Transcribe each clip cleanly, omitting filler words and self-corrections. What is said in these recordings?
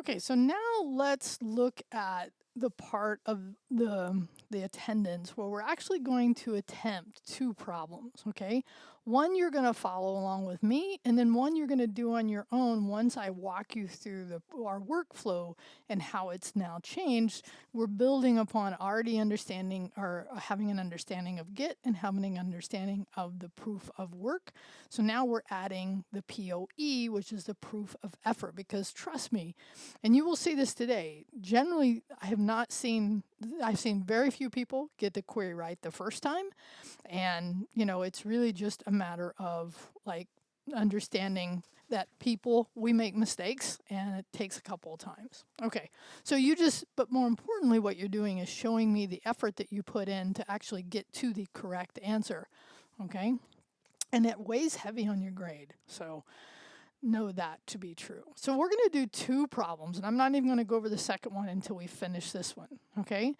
Okay, so now let's look at the part of the attendance where we're actually going to attempt two problems, okay? One you're going to follow along with me, and then one you're going to do on your own once I walk you through our workflow and how it's now changed. We're building upon already understanding or having an understanding of Git and having an understanding of the proof of work. So now we're adding the POE, which is the proof of effort, because trust me, and you will see this today. Generally, I've seen very few people get the query right the first time. And, it's really just a matter of like understanding that we make mistakes and it takes a couple of times. Okay, but more importantly, what you're doing is showing me the effort that you put in to actually get to the correct answer. Okay, and it weighs heavy on your grade. So, know that to be true. So we're going to do two problems, and I'm not even going to go over the second one until we finish this one. Okay.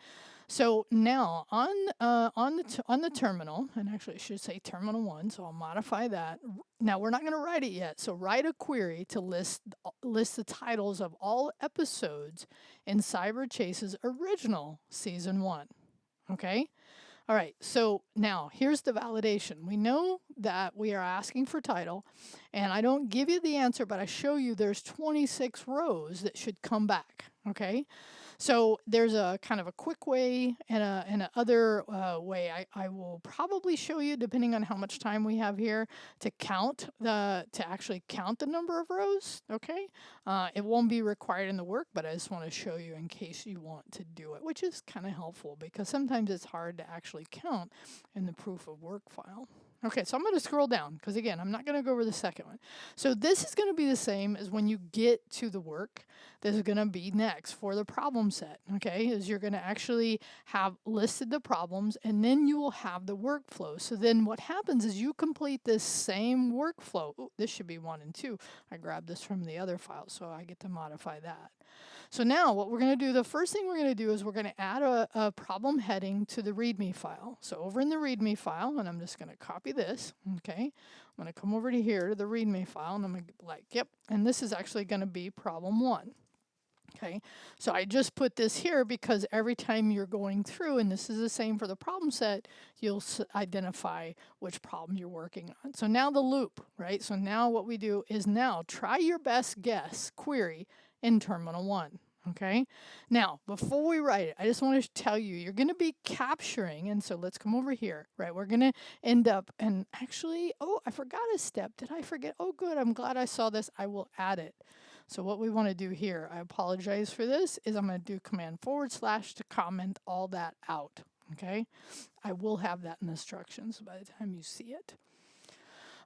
So now on the terminal, and actually I should say terminal 1, so I'll modify that. Now we're not going to write it yet. So write a query to list the titles of all episodes in Cyber Chase's original season 1. Okay. All right, so now here's the validation. We know that we are asking for title, and I don't give you the answer, but I show you there's 26 rows that should come back, okay? So there's a kind of a quick way and a other way I will probably show you, depending on how much time we have here, to actually count the number of rows, okay? It won't be required in the work, but I just want to show you in case you want to do it, which is kind of helpful because sometimes it's hard to actually count in the proof of work file. Okay, so I'm going to scroll down because, again, I'm not going to go over the second one. So this is going to be the same as when you get to the work. This is going to be next for the problem set, okay, is you're going to actually have listed the problems, and then you will have the workflow. So then what happens is you complete this same workflow. Ooh, this should be 1 and 2. I grabbed this from the other file, so I get to modify that. So now what we're going to do, the first thing we're going to do is we're going to add a problem heading to the README file. So over in the README file, and I'm just going to copy this, okay? I'm going to come over to here to the README file, and I'm going to be like, yep, and this is actually going to be problem 1. Okay, so I just put this here because every time you're going through, and this is the same for the problem set, you'll identify which problem you're working on. So now the loop, right? So now what we do is now try your best guess query in terminal 1. Okay, now before we write it, I just want to tell you, you're going to be capturing, and so let's come over here, right? We're going to end up, and actually, oh, I forgot a step. Did I forget? Oh, good. I'm glad I saw this. I will add it. So what we want to do here, I apologize for this, is I'm going to do command / to comment all that out. Okay, I will have that in instructions by the time you see it.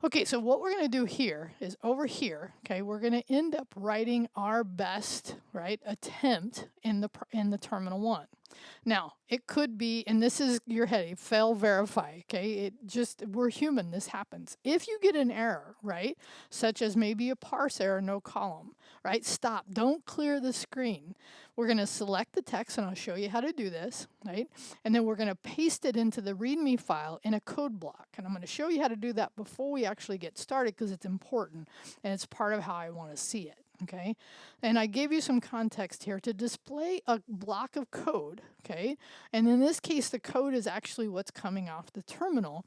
Okay, so what we're going to do here is over here, okay, we're going to end up writing our best, right, attempt in the terminal 1. Now, it could be, and this is your heading, fail verify, okay? We're human, this happens. If you get an error, right, such as maybe a parse error, no column, right, stop, don't clear the screen. We're going to select the text, and I'll show you how to do this, right? And then we're going to paste it into the README file in a code block. And I'm going to show you how to do that before we actually get started because it's important, and it's part of how I want to see it. Okay, and I gave you some context here to display a block of code, okay, and in this case the code is actually what's coming off the terminal.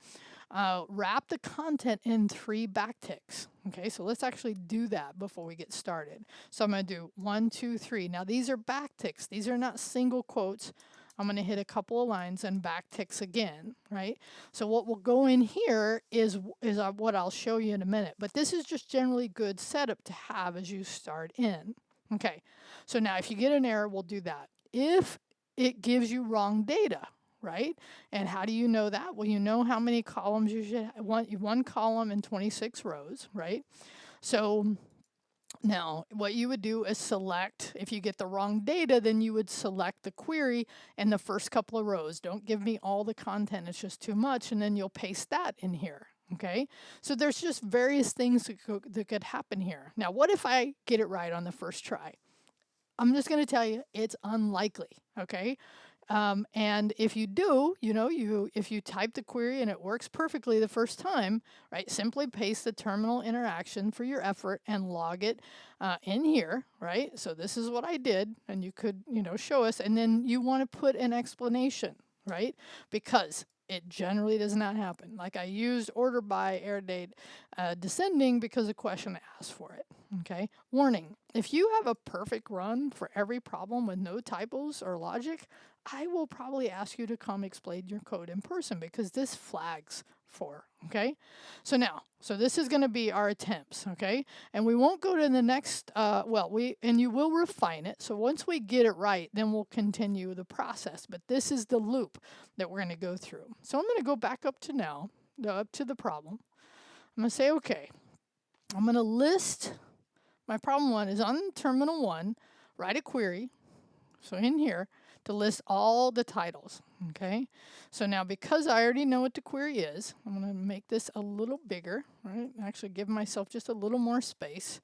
Wrap the content in 3 backticks, okay, so let's actually do that before we get started. So I'm going to do 1, 2, 3. Now these are backticks, these are not single quotes. I'm going to hit a couple of lines and backticks again, right? So what will go in here is what I'll show you in a minute. But this is just generally good setup to have as you start in. Okay, so now if you get an error, we'll do that. If it gives you wrong data, right? And how do you know that? Well, you know how many columns you should have. One column and 26 rows, right? So now, what you would do is select, if you get the wrong data, then you would select the query and the first couple of rows. Don't give me all the content, it's just too much, and then you'll paste that in here, okay? So there's just various things that could happen here. Now, what if I get it right on the first try? I'm just going to tell you, it's unlikely, okay? And if you do, if you type the query and it works perfectly the first time, right, simply paste the terminal interaction for your effort and log it in here, right? So this is what I did, and you could, show us, and then you want to put an explanation, right? Because it generally does not happen. Like I used order by air date descending because the question asked for it. Okay. Warning, if you have a perfect run for every problem with no typos or logic, I will probably ask you to come explain your code in person because this flags for, okay? So this is going to be our attempts, okay? And we won't go to the next, and you will refine it. So once we get it right, then we'll continue the process. But this is the loop that we're going to go through. So I'm going to go back up to now, up to the problem. I'm going to say, okay, I'm going to list my problem one is on terminal one, write a query. So in here, to list all the titles, okay? So now because I already know what the query is, I'm going to make this a little bigger, right? Actually give myself just a little more space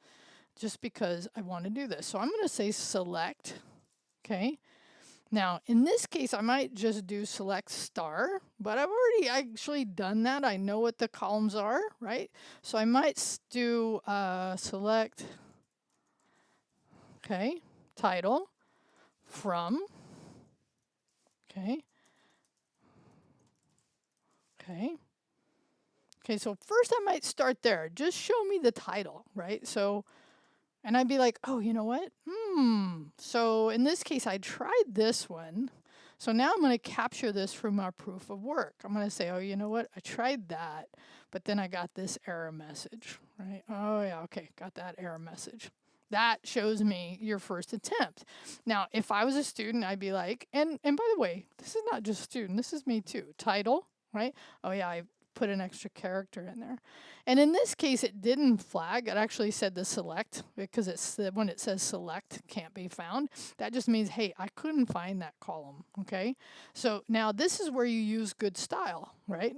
just because I want to do this. So I'm going to say select, okay? Now, in this case, I might just do select star, but I've already actually done that. I know what the columns are, right? So I might do select, okay, title from, okay. Okay, so first I might start there. Just show me the title, right? So, and I'd be like, oh, you know what? So in this case, I tried this one. So now I'm going to capture this from our proof of work. I'm going to say, oh, you know what? I tried that, but then I got this error message, right? Oh, yeah, okay, got that error message. That shows me your first attempt. Now, if I was a student, I'd be like, and by the way, this is not just student, this is me too. Title, right? Oh yeah, I put an extra character in there. And in this case, it didn't flag. It actually said the select because when it says select can't be found, that just means, hey, I couldn't find that column, okay? So now this is where you use good style, right?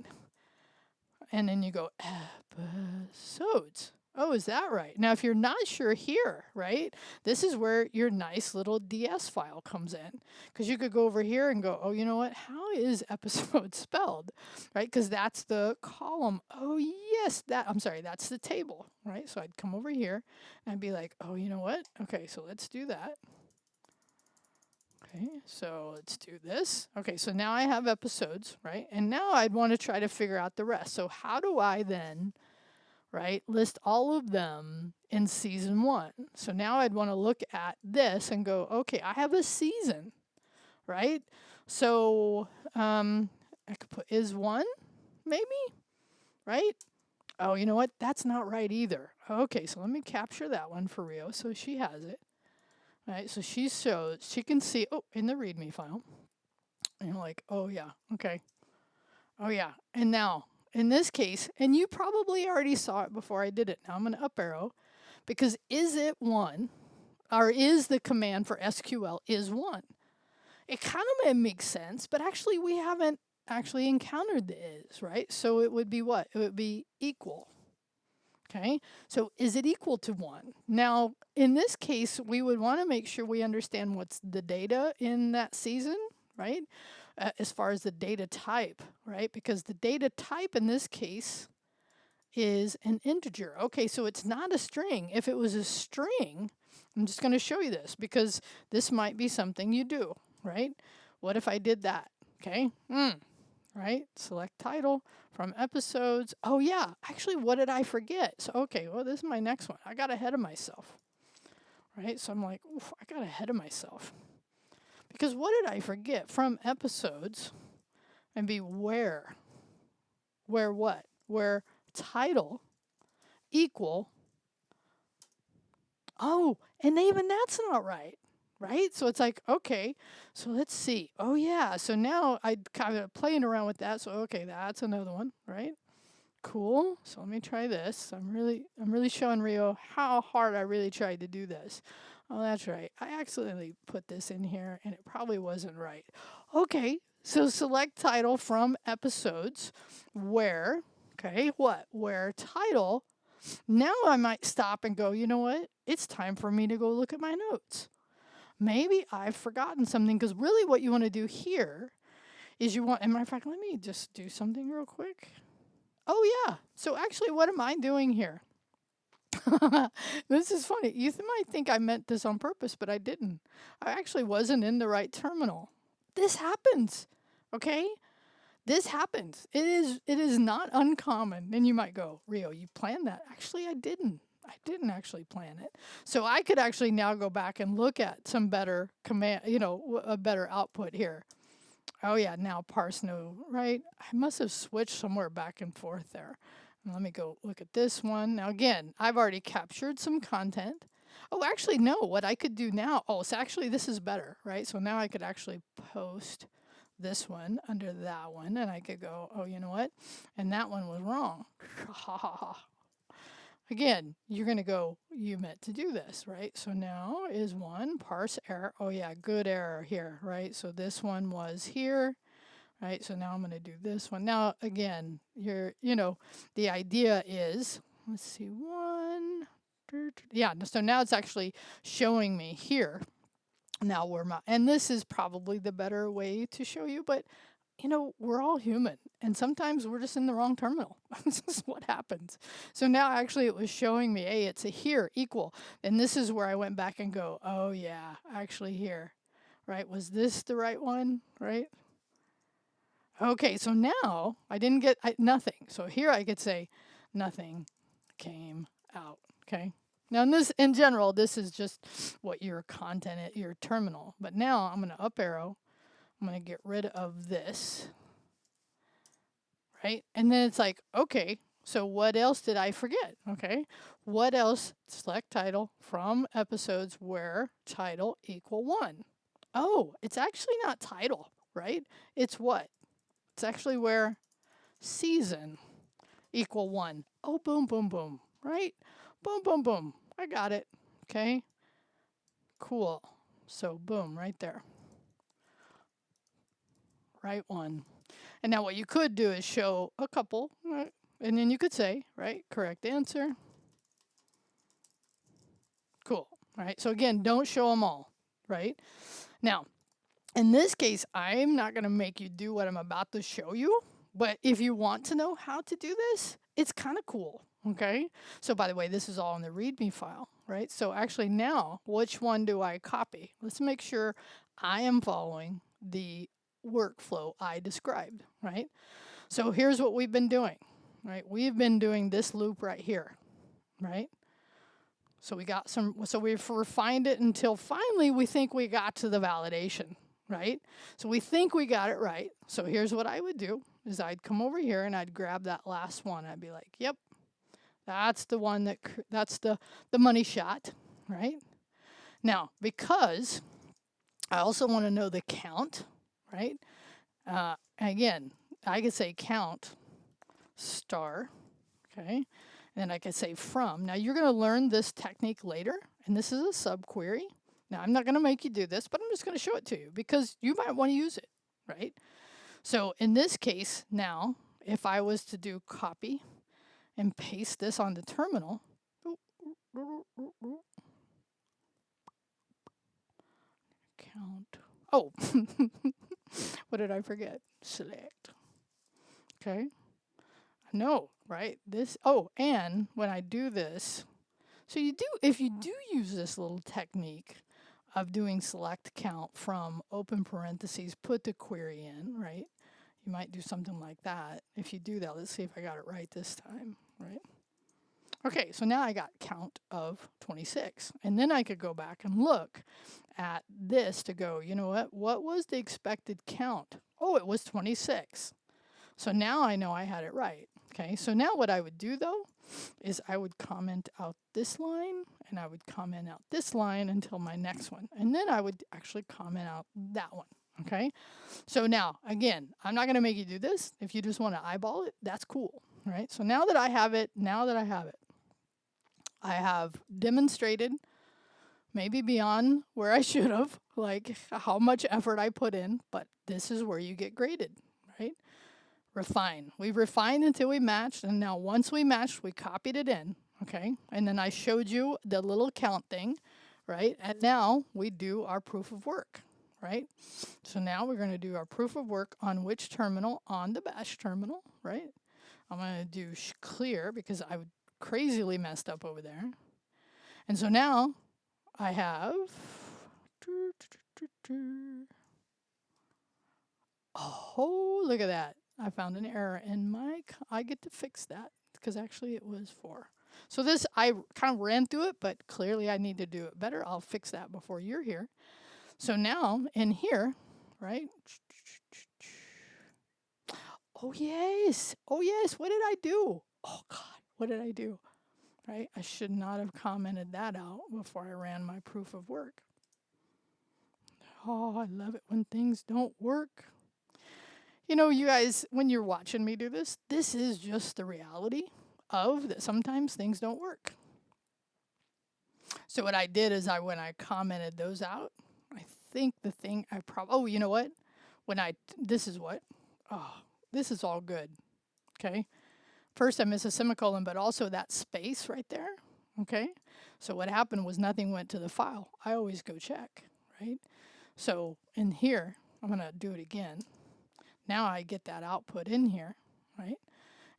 And then you go episodes. Oh, is that right? Now, if you're not sure here, right, this is where your nice little DS file comes in. Because you could go over here and go, oh, you know what? How is episode spelled, right? Because that's the column. Oh, yes, that's the table, right? So I'd come over here and I'd be like, oh, you know what? Okay, so let's do that. Okay, so let's do this. Okay, so now I have episodes, right? And now I'd want to try to figure out the rest. So how do I then, right, list all of them in season one? So now I'd want to look at this and go, okay, I have a season, right? So I could put is one, maybe, right? Oh, you know what? That's not right either. Okay, so let me capture that one for Rio so she has it. Right, so she can see, in the README file. And you're like, oh yeah, okay. Oh yeah, and now, in this case, and you probably already saw it before I did it. Now I'm going to up arrow, because is it one, or is the command for SQL is one? It kind of makes sense, but actually we haven't actually encountered the is, right? So it would be what? It would be equal. Okay, so is it equal to 1? Now, in this case, we would want to make sure we understand what's the data in that season, right? As far as the data type, right? Because the data type in this case is an integer. Okay, so it's not a string. If it was a string, I'm just going to show you this because this might be something you do, right? What if I did that? Okay, right? Select title from episodes. Oh yeah, actually, what did I forget? So, okay, well, this is my next one. I got ahead of myself, right? So I'm like, oof, I got ahead of myself. Because what did I forget? From episodes, and be where. Where what? Where title equal. Oh, and even that's not right. Right? So it's like, okay, so let's see. Oh yeah, so now I kind of playing around with that. So okay, that's another one, right? Cool. So let me try this. I'm really showing Rio how hard I really tried to do this. Oh, that's right. I accidentally put this in here and it probably wasn't right. Okay, so select title from episodes where, okay, what? Where title. Now I might stop and go, you know what? It's time for me to go look at my notes. maybe I've forgotten something, because really what you want to do here is you want, as a matter of fact, let me just do something real quick. Oh yeah, so actually what am I doing here? This is funny. You might think I meant this on purpose, but I didn't. I actually wasn't in the right terminal. This happens, okay? This happens. It is not uncommon. And you might go, Rio, you planned that. Actually, I didn't. I didn't actually plan it. So I could actually now go back and look at some better command, a better output here. Oh yeah, now parse no, right? I must have switched somewhere back and forth there. Let me go look at this one. Now again, I've already captured some content. Oh, actually, no, what I could do now, so actually this is better, right? So now I could actually post this one under that one, and I could go, oh, you know what? And that one was wrong. Ha ha ha. Again, you're going to go, you meant to do this, right? So now is one, parse error. Oh yeah, good error here, right? So this one was here, right? So now I'm going to do this one. Now, again, the idea is, let's see, one, yeah, so now it's actually showing me here. Now and this is probably the better way to show you, but we're all human, and sometimes we're just in the wrong terminal. This is what happens. So now actually it was showing me, hey, it's a here equal. And this is where I went back and go, oh yeah, actually here, right? Was this the right one, right? Okay, so now I didn't get nothing. So here I could say nothing came out, okay? Now in general, this is just what your content at your terminal. But now I'm going to up arrow. I'm going to get rid of this, right? And then it's like, okay, so what else did I forget? Okay, what else? Select title from episodes where title equal 1. Oh, it's actually not title, right? It's what? It's actually where season equal 1. Oh, boom, boom, boom, right? Boom, boom, boom. I got it. Okay, cool. So boom, right there. Right one. And now what you could do is show a couple, right? And then you could say, right, correct answer. Cool, right? So again, don't show them all, right? Now, in this case, I'm not going to make you do what I'm about to show you, but if you want to know how to do this, it's kind of cool, okay? So by the way, this is all in the README file, right? So actually now, which one do I copy? Let's make sure I am following the workflow I described, right? So here's what we've been doing, right? We've been doing this loop right here, right? So we've refined it until finally we think we got to the validation, right? So we think we got it right. So here's what I would do is I'd come over here and I'd grab that last one. I'd be like, yep, that's the one that's the money shot, right? Now, because I also want to know the count, right? Again, I could say count star, okay? And then I could say from. Now you're going to learn this technique later, and this is a subquery. Now I'm not going to make you do this, but I'm just going to show it to you because you might want to use it, right? So in this case, now, if I was to do copy and paste this on the terminal, count. Oh, what did I forget? Select. Okay. No, right? And when I do this, so if you do use this little technique of doing select count from open parentheses, put the query in, right? You might do something like that. If you do that, let's see if I got it right this time, right? Okay, so now I got count of 26. And then I could go back and look at this to go, you know what was the expected count? Oh, it was 26. So now I know I had it right. Okay, so now what I would do though is I would comment out this line and I would comment out this line until my next one. And then I would actually comment out that one. Okay, so now again, I'm not going to make you do this. If you just want to eyeball it, that's cool. Right, so now that I have it, I have demonstrated, maybe beyond where I should have, like how much effort I put in, but this is where you get graded, right? Refine. We refined until we matched, and now once we matched, we copied it in, okay? And then I showed you the little count thing, right? And now we do our proof of work, right? So now we're going to do our proof of work on which terminal? On the bash terminal, right? I'm going to do clear because I would crazily messed up over there. And so now I have, oh, look at that. I found an error in my, I get to fix that because actually it was 4. So this, I kind of ran through it, but clearly I need to do it better. I'll fix that before you're here. So now in here, right? Oh, yes. Oh, yes. What did I do? Oh, God. What did I do? Right? I should not have commented that out before I ran my proof of work. Oh, I love it when things don't work. You know, you guys, when you're watching me do this, this is just the reality of that sometimes things don't work. So what I did is when I commented those out, I think the thing I oh, you know what? This is what? Oh, this is all good. Okay. First, I miss a semicolon, but also that space right there. Okay. So what happened was nothing went to the file. I always go check, right? So in here, I'm going to do it again. Now I get that output in here, right?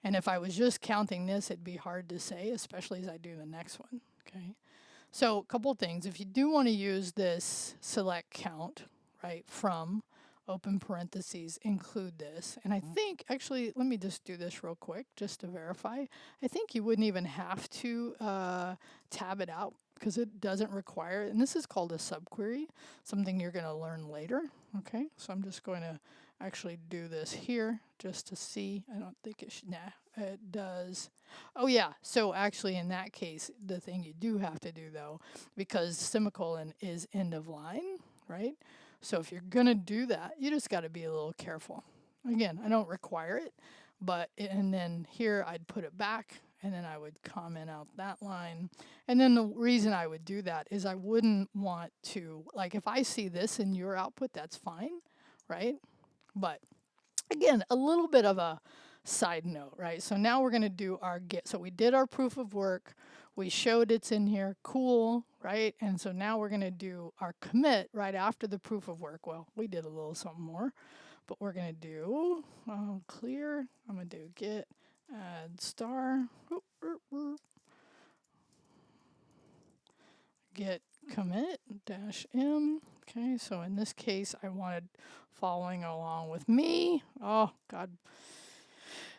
And if I was just counting this, it'd be hard to say, especially as I do the next one, okay? So a couple things. If you do want to use this select count, right, from open parentheses, include this. And I think, actually, let me just do this real quick just to verify. I think you wouldn't even have to tab it out because it doesn't require it. And this is called a subquery, something you're going to learn later, okay? So I'm just going to actually do this here just to see. I don't think it should, nah, it does. Oh yeah, so actually in that case, the thing you do have to do though, because semicolon is end of line, right? So if you're gonna do that, you just gotta be a little careful. Again, I don't require it, but, and then here I'd put it back and then I would comment out that line. And then the reason I would do that is I wouldn't want to, like if I see this in your output, that's fine, right? But again, a little bit of a side note, right? So now we're going to do our get. So we did our proof of work. We showed it's in here. Cool, right? And so now we're going to do our commit right after the proof of work. Well, we did a little something more, but we're going to do clear. I'm going to do get add star. Get commit dash m. Okay, so in this case, I wanted following along with me. Oh, God.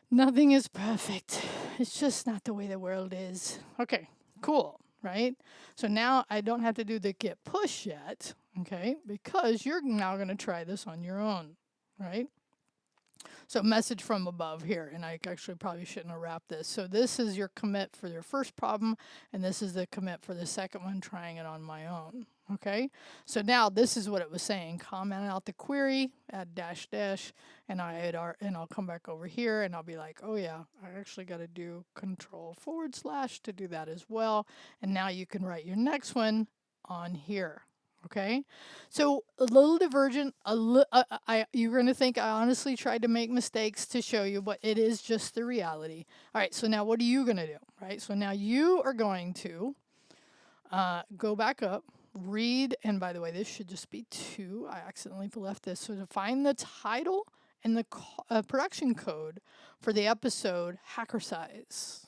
Nothing is perfect. It's just not the way the world is. Okay, cool, right? So now I don't have to do the get push yet, okay, because you're now going to try this on your own, right? So message from above here, and I actually probably shouldn't have wrapped this. So this is your commit for your first problem, and this is the commit for the second one, trying it on my own. Okay, so now this is what it was saying. Comment out the query, add dash dash, and I'll come back over here and I'll be like, oh yeah, I actually got to do control / to do that as well. And now you can write your next one on here. Okay, so a little divergent. You're going to think I honestly tried to make mistakes to show you, but it is just the reality. All right, so now what are you going to do? Right, so now you are going to go back up, read, and by the way, this should just be 2. I accidentally left this. So to find the title and the production code for the episode Hacker Size.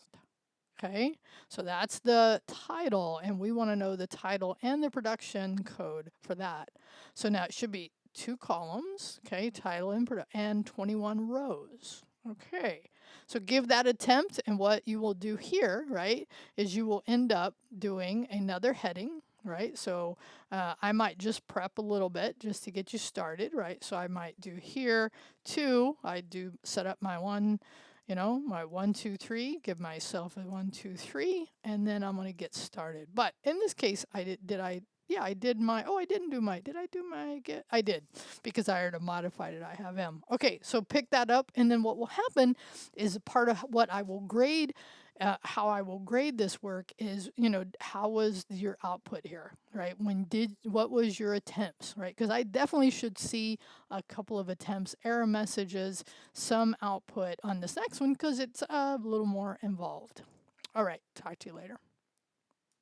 Okay, so that's the title, and we want to know the title and the production code for that. So now it should be 2 columns, okay, title and 21 rows. Okay, so give that attempt, and what you will do here, right, is you will end up doing another heading, right? So I might just prep a little bit just to get you started, right? So I might do here 2, I do set up my one, you know, my 1, 2, 3, give myself a 1, 2, 3, and then I'm going to get started. But in this case, I did my, oh, I didn't do my, did I do my get? I did, because I already modified it. I have M. Okay, so pick that up, and then what will happen is part of what I will grade, how I will grade this work is, you know, how was your output here, right? What was your attempts, right? Because I definitely should see a couple of attempts, error messages, some output on this next one, because it's a little more involved. All right, talk to you later.